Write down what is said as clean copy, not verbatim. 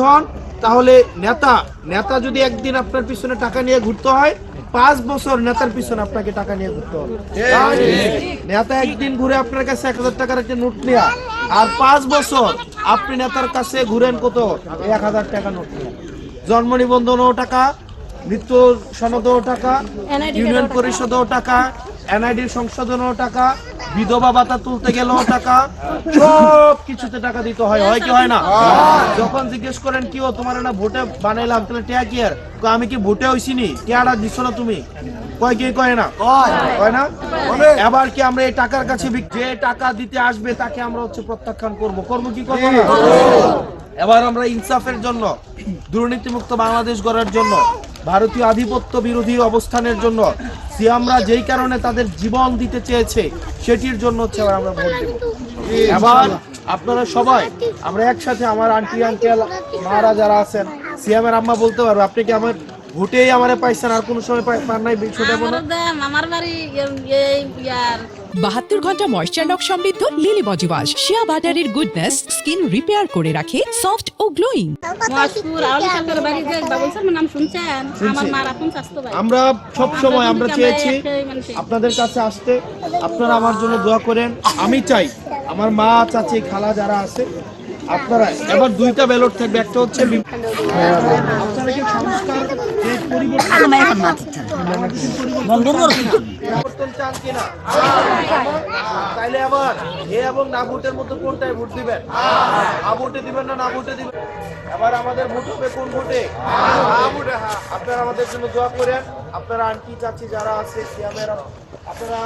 হন তাহলে নেতা নেতা যদি একদিন আপনার পিছনে টাকা নিয়ে ঘুরতে হয় 5 বছর নেতার পিছনে আপনাকে টাকা নিয়ে ঘুরতে হবে। নেতা একদিন ঘুরে আপনার কাছে 1000 টাকার একটা নোট নিয়ে আর 5 বছর আপনি নেতার কাছে ঘুরেন কত 1000 টাকা নোট নিয়ে। জন্ম নিবন্ধনও টাকা, মৃত্যু সনদও টাকা, ইউনিয়ন পরিষদও টাকা, এনআইডির সংশোধনও টাকা, বিধবা ভাতা তুলতে গেলেও টাকা, সব কিছুতে টাকা দিতে হয়, হয় কি হয় না? যখন জিজ্ঞেস করেন কি ও তোমার না ভোটে বানাইলাম তাহলে টিয়া কি আর আমি কি ভোটে হইছিনি টিয়াটা দিচ্ছ না তুমি কয় কি কয় না কয় না এবার কি আমরা এই টাকার কাছে যে টাকা দিতে আসবে তাকে আমরা হচ্ছে প্রত্যাখ্যান করব করব কি করব না এবার আমরা ইনসাফের জন্য দুর্নীতিমুক্ত বাংলাদেশ গড়ার জন্য ভারতীয় আধিপত্য বিরোধী অবস্থানের জন্য সিয়ামরা যেই কারণে তাদের জীবন দিতে চেয়েছে সেটির জন্য হচ্ছে এবার আমরা ভোট দেব। এবার আপনারা সবাই আমরা একসাথে আমার আন্টি আঙ্কেল মারা যারা আছেন সিয়ামের আম্মা বলতে পারবো আপনি কি আমার ভোটেই আমারে পাইছেন আর কোনো সময় পান নাই বিষয়টা বলো আমার বাড়ি 72 ঘন্টা ময়েশ্চার লক সমৃদ্ধ লিলি বডি ওয়াশ শিয়া বাটারের গুডনেস স্কিন রিপেয়ার করে রাখে সফট ও গ্লোয়িং। মশপুর আওলি সরকারের বাড়ি যে বাবুল স্যার নাম শুনছেন আমার মা রাখুন স্বাস্থ্য ভাই আমরা সব সময় আমরা চেয়েছি আপনাদের কাছে আসতে আপনারা আমার জন্য দোয়া করেন আমি চাই আমার মা চাচি খালা যারা আছে আপনারা এবার দুইটা ব্যালট থাকবে একটা হচ্ছে আপনারা কি সংস্কার যে পরিবর্তন চান কিনা তাইলে আবার এ এবং না ভোটের মধ্যে কোনটায় ভোট দিবেন ভোটে দিবেন না ভোটে দিবেন এবার আমাদের ভোট হবে কোন ভোটে আপনারা আমাদের জন্য দোয়া করেন আপনারা আন্টি চাচি যারা আছে সিয়ামের আপনারা